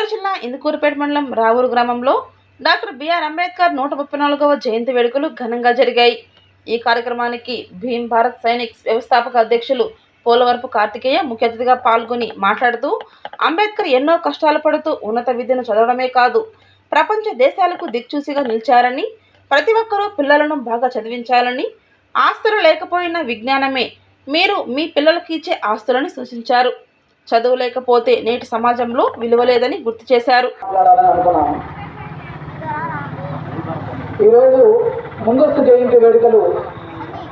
గోదావరి జిల్లా ఇందుకూరుపేట మండలం రావూరు గ్రామంలో డాక్టర్ బిఆర్ అంబేద్కర్ 134వ జయంతి వేడుకలు ఘనంగా జరిగాయి. ఈ కార్యక్రమానికి భీమ్ భారత్ సైనిక్స్ వ్యవస్థాపక అధ్యక్షులు పోలవరపు కార్తికేయ ముఖ్య అతిథిగా పాల్గొని మాట్లాడుతూ, అంబేద్కర్ ఎన్నో కష్టాలు పడుతూ ఉన్నత విద్యను చదవడమే కాదు, ప్రపంచ దేశాలకు దిక్చూసిగా నిలిచారని, ప్రతి ఒక్కరూ పిల్లలను బాగా చదివించాలని, ఆస్తులు లేకపోయినా విజ్ఞానమే మీరు మీ పిల్లలకి ఇచ్చే ఆస్తులని సూచించారు. చదువు లేకపోతే నేటి సమాజంలో విలువ లేదని గుర్తు చేశారు. ఈరోజు ముందస్తు జయంతి వేడుకలు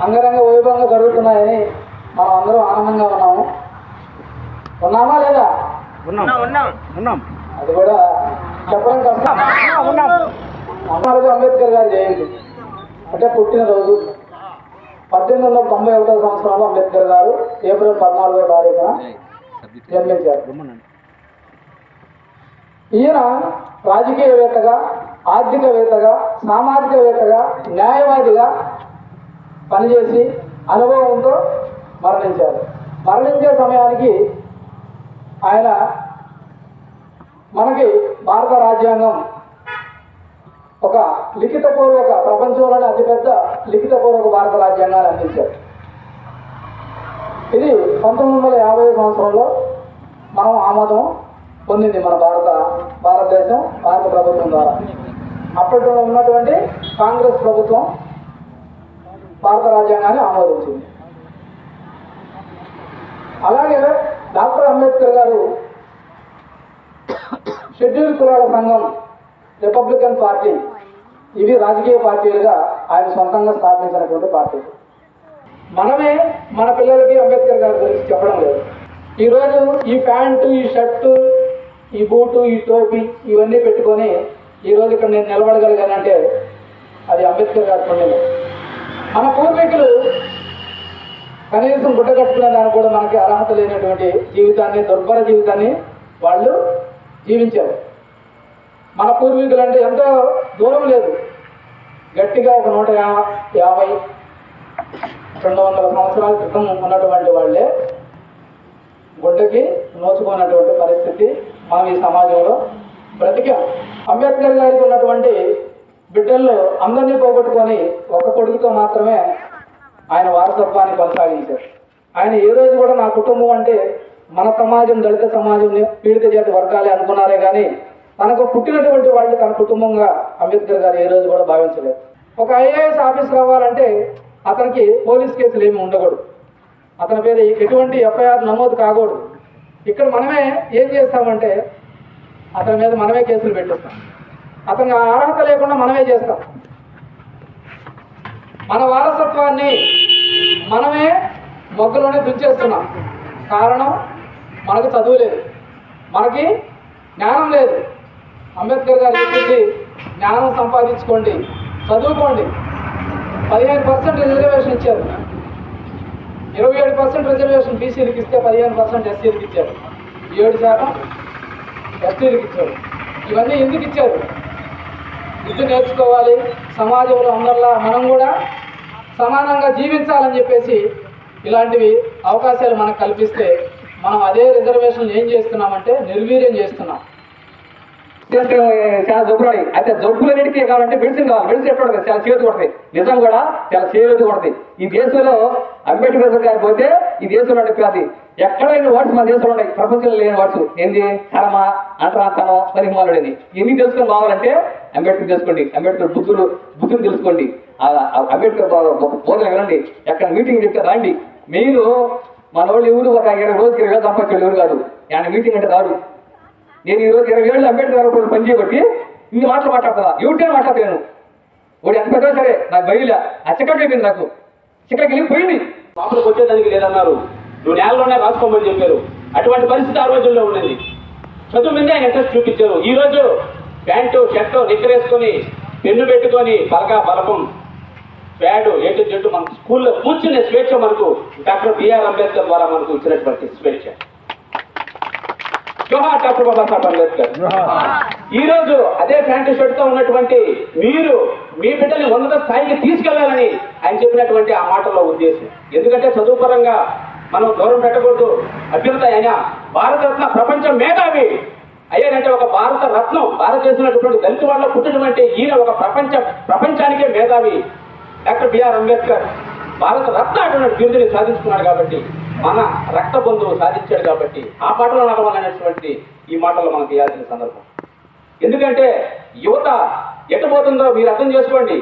అంగరంగ వైభవంగా జరుగుతున్నాయని మనం అందరం ఆనందంగా ఉన్నాము. ఉన్నామా లేదా? ఉన్నాం. అది కూడా చెప్పడం కష్టం. అంబేద్కర్ గారి జయంతి అంటే పుట్టినరోజు 1891 సంవత్సరంలో అంబేద్కర్ గారు ఏప్రిల్ 14వ తారీఖున జన్మించారు. ఈయన రాజకీయవేత్తగా, ఆర్థికవేత్తగా, సామాజికవేత్తగా, న్యాయవాదిగా పనిచేసి అనుభవంతో మరణించారు. మరణించే సమయానికి ఆయన మనకి భారత రాజ్యాంగం ఒక లిఖితపూర్వక, ప్రపంచంలోనే అతిపెద్ద లిఖితపూర్వక భారత రాజ్యాంగాన్ని అందించారు. ఇది 1950 సంవత్సరంలో మనం ఆమోదం పొందింది మన భారతదేశం, భారత ప్రభుత్వం ద్వారా. అప్పట్లో ఉన్నటువంటి కాంగ్రెస్ ప్రభుత్వం భారత రాజ్యాంగాన్ని ఆమోదించింది. అలాగే డాక్టర్ అంబేద్కర్ గారు షెడ్యూల్ కులాల సంఘం, రిపబ్లికన్ పార్టీ, ఇవి రాజకీయ పార్టీలుగా ఆయన సొంతంగా స్థాపించినటువంటి పార్టీలు. మనమే మన పిల్లలకి అంబేద్కర్ గారి గురించి చెప్పడం లేదు. ఈరోజు ఈ ప్యాంటు, ఈ షర్టు, ఈ బూటు, ఈ టోపీ ఇవన్నీ పెట్టుకొని ఈరోజు ఇక్కడ నేను నిలబడగలిగానంటే అది అంబేద్కర్ గారి పుణ్యమే. మన పూర్వీకులు కనీసం గుడ్డ కట్టుకునే దానికి కూడా మనకి అర్హత లేనటువంటి జీవితాన్ని, దుర్భర జీవితాన్ని వాళ్ళు జీవించారు. మన పూర్వీకులు అంటే ఎంతో దూరం లేదు, గట్టిగా ఒక 150, 200 సంవత్సరాల క్రితం ఉన్నటువంటి వాళ్ళే గుడ్డకి నోచుకున్నటువంటి పరిస్థితి మనం ఈ సమాజంలో బ్రతికాం. అంబేద్కర్ గారికి ఉన్నటువంటి బిడ్డల్లో అందరినీ పోగొట్టుకొని ఒక కొడుకుతో మాత్రమే ఆయన వారసత్వాన్ని కొనసాగించారు. ఆయన ఏ రోజు కూడా నా కుటుంబం అంటే మన సమాజం, దళిత సమాజం, పీడిత జాతి వర్గాలే అనుకున్నారే కానీ తనకు పుట్టినటువంటి వాళ్ళు తన కుటుంబంగా అంబేద్కర్ గారు ఏ రోజు కూడా భావించలేదు. ఒక ఐఏఎస్ ఆఫీసర్ అవ్వాలంటే అతనికి పోలీస్ కేసులు ఏమి ఉండకూడదు, అతని పేరు ఎటువంటి ఎఫ్ఐఆర్ నమోదు కాకూడదు. ఇక్కడ మనమే ఏం చేస్తామంటే అతని మీద మనమే కేసులు పెట్టేస్తాం. అతనికి అర్హత లేకుండా మనమే చేస్తాం. మన వారసత్వాన్ని మనమే మొగ్గలోనే దుంచేస్తున్నాం. కారణం మనకు చదువు లేదు, మనకి జ్ఞానం లేదు. అంబేద్కర్ గారు చెప్పింది జ్ఞానం సంపాదించుకోండి, చదువుకోండి. 15% రిజర్వేషన్ ఇచ్చారు, 27% రిజర్వేషన్ బీసీలకు ఇస్తే 15% ఎస్సీలకు ఇచ్చారు, 7% ఎస్టీలకు ఇచ్చారు. ఇవన్నీ ఎందుకు ఇచ్చారు? విద్య నేర్చుకోవాలి, సమాజంలో అందరిలా మనం కూడా సమానంగా జీవించాలని చెప్పేసి ఇలాంటివి అవకాశాలు మనకు కల్పిస్తే మనం అదే రిజర్వేషన్ ఏం చేస్తున్నామంటే నిర్వీర్యం చేస్తున్నాం. చాలా జబ్బులు అయితే జబ్బులన్నిటికీ కావాలంటే మెడిసిన్ కావాలి. మెడిసిన్ ఎట్లా ఉంటుంది? చాలా చేతి కొడుతుంది. నిజం కూడా చాలా చేతి కొడుతుంది. ఈ దేశంలో అంబేద్కర్ గారు పోతే ఈ దేశంలో కాదు, ఎక్కడైనా వర్డ్స్ మన దేశంలో ఉన్నాయి, ప్రపంచంలో లేని వర్డ్స్. ఏంది? కర్మ, అంటరాంతనం, పరిహిమాలుడని. ఎన్ని తెలుసుకొని కావాలంటే అంబేద్కర్ తెలుసుకోండి, అంబేద్కర్ బుద్ధులు తెలుసుకోండి. అంబేద్కర్ బోధన వినండి. ఎక్కడ మీటింగ్ చెప్తే రండి. మీరు మన వాళ్ళు ఎవరు ఒక 20 రోజుకి 20 వేలు సంపాదించాడు ఎవరు కాదు. ఆయన మీటింగ్ అంటే రాడు. నేను ఈరోజు 20 ఏళ్ళు అంబేద్కర్ గారు పని చేయబట్టి ఇన్ని మాటలు మాట్లాడుతున్నా, ఎవరితో మాట్లాడతాను. వాడు ఎంత పెద్ద సరే నాకు బయలులా చిక్కకి అయిపోయింది, నాకు చిక్కకి వెళ్ళిపోయింది. మామూలుగా వచ్చేదానికి లేదన్నారు, నువ్వు నేలలోనే రాసుకోమని చెప్పారు. అటువంటి పరిస్థితి ఆ రోజుల్లో ఉండేది. చదువు మీద ఆయన ఇంట్రెస్ట్ చూపించారు. ఈరోజు ప్యాంటు, షర్టు, నిక్కరేసుకొని, పెన్ను పెట్టుకొని, బలగా బలపం, ప్యాడు, ఏటు చెట్టు మన స్కూల్లో కూర్చునే స్వేచ్ఛ మనకు డాక్టర్ బిఆర్ అంబేద్కర్ ద్వారా మనకు ఇచ్చినటువంటి స్వేచ్ఛ. జోహార్ డాక్టర్ బాబాసాహెబ్ అంబేద్కర్. ఈ రోజు అదే ప్యాంటు షర్ట్తో ఉన్నటువంటి మీరు మీ బిడ్డని ఉన్నత స్థాయికి తీసుకెళ్లాలని ఆయన చెప్పినటువంటి ఆ మాటల్లో ఉద్దేశం. ఎందుకంటే చదువు పరంగా మనం దూరం పెట్టకూడదు. అభ్యున్నత అయినా భారతరత్న ప్రపంచ మేధావి అయ్యారంటే ఒక భారత రత్నం భారతదేశంలో దళిత వాళ్ళలో పుట్టడం అంటే ఈయన ఒక ప్రపంచానికే మేధావి డాక్టర్ బిఆర్ అంబేద్కర్ భారత రత్న అటువంటి బిరుదుని సాధించుకున్నాడు కాబట్టి, మన రక్త బంధువు సాధించాడు కాబట్టి ఆ పాటలో నడవాలనేటువంటి ఈ మాటల్లో మనం తీయాల్సిన సందర్భం. ఎందుకంటే యువత ఎట్టుపోతుందో మీరు అర్థం చేసుకోండి.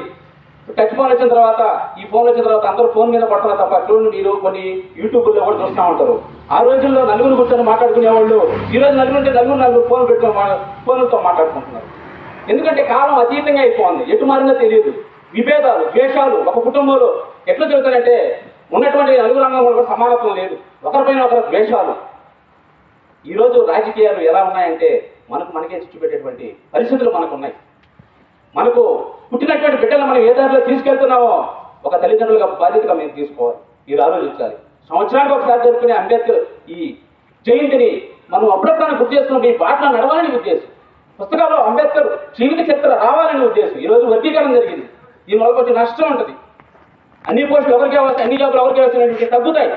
టచ్ ఫోన్ వచ్చిన తర్వాత, ఈ ఫోన్ వచ్చిన తర్వాత అందరూ ఫోన్ మీద పడుతున్నారు తప్ప చూడండి, మీరు కొన్ని యూట్యూబ్లో కూడా చూస్తూ ఉంటారు. ఆ రోజుల్లో నలుగురు కూర్చొని మాట్లాడుకునేవాళ్ళు, ఈరోజు నలుగురు ఫోన్ పెట్టుకుని ఫోన్లతో మాట్లాడుకుంటున్నారు. ఎందుకంటే కాలం అతీతంగా అయిపోయింది, ఎటు మారిందో తెలియదు. విభేదాలు, ద్వేషాలు ఒక కుటుంబంలో ఎట్లా జరుగుతాయంటే ఉన్నటువంటి నలుగురు రంగంలో కూడా సమానత్వం లేదు, ఒకరిపైన ఒకరు ద్వేషాలు. ఈరోజు రాజకీయాలు ఎలా ఉన్నాయంటే మనకే చుట్టుపెట్టేటువంటి పరిస్థితులు మనకు ఉన్నాయి. మనకు పుట్టినటువంటి బిడ్డలు మనం ఏ దారిలో తీసుకెళ్తున్నామో ఒక తల్లిదండ్రులుగా బాధ్యతగా మేము తీసుకోవాలి, మీరు ఆలోచించాలి. సంవత్సరానికి ఒకసారి జరుపుకునే అంబేద్కర్ ఈ జయంతిని మనం అప్పుడప్పుడు గుర్తు చేసుకున్న ఈ బాటలో నడవాలని ఉద్దేశం, పుస్తకాల్లో అంబేద్కర్ జీవిత చరిత్ర రావాలని ఉద్దేశం. ఈరోజు వర్గీకరణ జరిగింది, దీనివల్ల కొంచెం నష్టం ఉంటుంది. అన్ని పోస్టులు ఎవరికే వస్తాయి, అన్ని జాబులు ఎవరికే వస్తాయి తగ్గుతాయి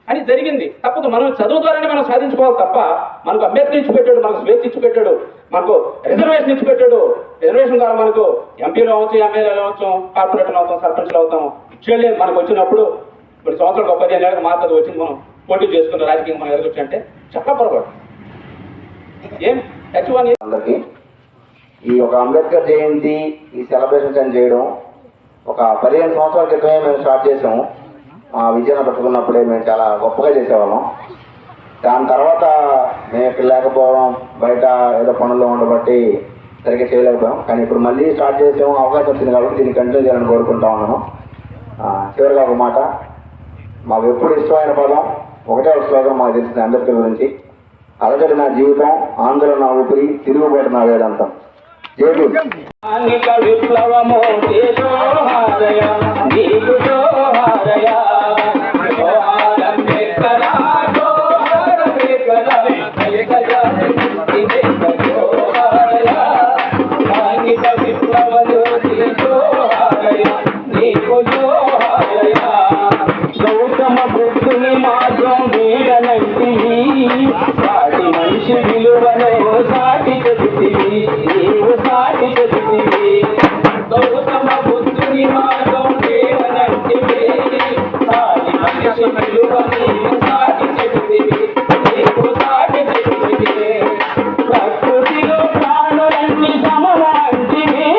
అని జరిగింది. తప్పదు, మనం చదువు ద్వారానే మనం సాధించుకోవాలి తప్ప మనకు అంబేద్కర్ ఇచ్చి పెట్టాడు, మనకు స్వేచ్ఛ ఇచ్చి పెట్టాడు, మనకు రిజర్వేషన్ ఇచ్చి పెట్టాడు. రిజర్వేషన్ ద్వారా మనకు ఎంపీలు అవ్వచ్చు, ఎమ్మెల్యేలు అవ్వచ్చు, కార్పొరేటర్లు అవుతాం, సర్పంచ్లు అవుతాం. ఇచ్చేళ్ళే మనకు వచ్చినప్పుడు ఇప్పుడు సంవత్సరాలు 15 ఏళ్ళకి మాత్రం వచ్చింది, మనం పోటీ చేసుకున్న రాజకీయం మనం ఎదురొచ్చు అంటే చెప్ప పొరపాటు. ఏం హెచ్వని అందరికీ ఈ ఒక అంబేద్కర్ జయంతి ఈ సెలబ్రేషన్స్ చేయడం ఒక 15 సంవత్సరాల క్రితమే మేము స్టార్ట్ చేసాము. విజయన పెట్టుకున్నప్పుడే మేము చాలా గొప్పగా చేసేవాళ్ళం. దాని తర్వాత మేము ఇక్కడ లేకపోవడం, బయట ఏదో పనుల్లో ఉండబట్టి సరిగ్గా చేయలేకపోయాం. కానీ ఇప్పుడు మళ్ళీ స్టార్ట్ చేసాము, అవకాశం వచ్చింది కాబట్టి దీన్ని కంటిన్యూ చేయాలని కోరుకుంటా ఉన్నాను. చివరిగా ఒక మాట, మాకు ఎప్పుడు ఇష్టమైన పదం ఒకటే ఒక శ్లోకం మాకు తెలిసింది అంబేద్కర్ గురించి: అలజడి నా జీవితం, ఆందోళన నా ఊపిరి, తిరుగుబాటు నా వేదాంతం. జేబు విప్లవము గౌతమ బుద్ధుని మార్గం వీడనంటివి, సాటి మనిషి విలువను సాటి చెబుతివి, నీవు సాటి చెబుతివి. గౌతమ బుద్ధుని మార్గం వీడనంటివి, సాటి మనిషి విలువను సాటి చెబుతివి, నీవు సాటి చెబుతివి. ప్రకృతిలో ప్రాణులన్నీ సమలాంటివి,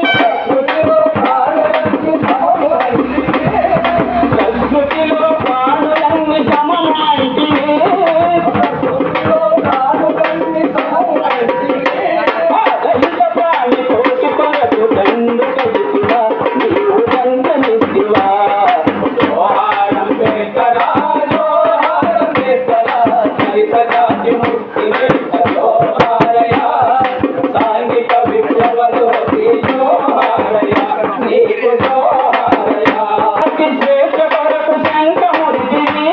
ప్రకృతిలో ప్రాణులన్నీ సమలాంటివి, ప్రకృతిలో ప్రాణులన్నీ సమలాంటివి, ప్రకృతిలో ప్రాణులన్నీ సమలాంటివి. దళిత ప్రాణి కోటి కొరకు దండు కలిసివా, నీవు దండనిస్తివా. జోహార్ అంబేద్కర్, జోహార్ అంబేద్కర్, దళిత జాతి ముక్తి జోహారయ, సాంఘిక విప్లవలోకి జోహారయ, నీకు జోహారయ. అతి శ్రేష్ఠ కొరకు శంఖముడివి,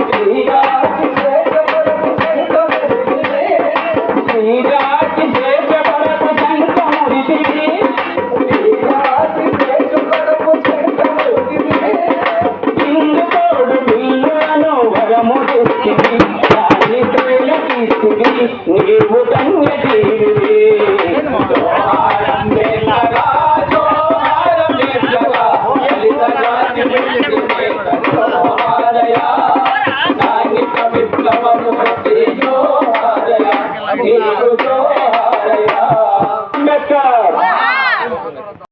శ్రీరాతి శ్రేష్ఠ కొరకు శంఖముడివి, శ్రీరాతి శ్రేష్ఠ కొరకు శంఖముడివి, శ్రీరాతి శ్రేష్ఠ కొరకు శంఖముడివి. ఇందుకోడు బిల్లులను వరముడిస్తివి, దాని త్రేలు తీసివి, నీవు ధన్యజీవివి. జోహార్ అంబేద్కర్, జోహార్ అంబేద్కర్, దళిత జాతి ముక్తి జోహారయ, సాంఘిక విప్లవము జోహారయ, నీవు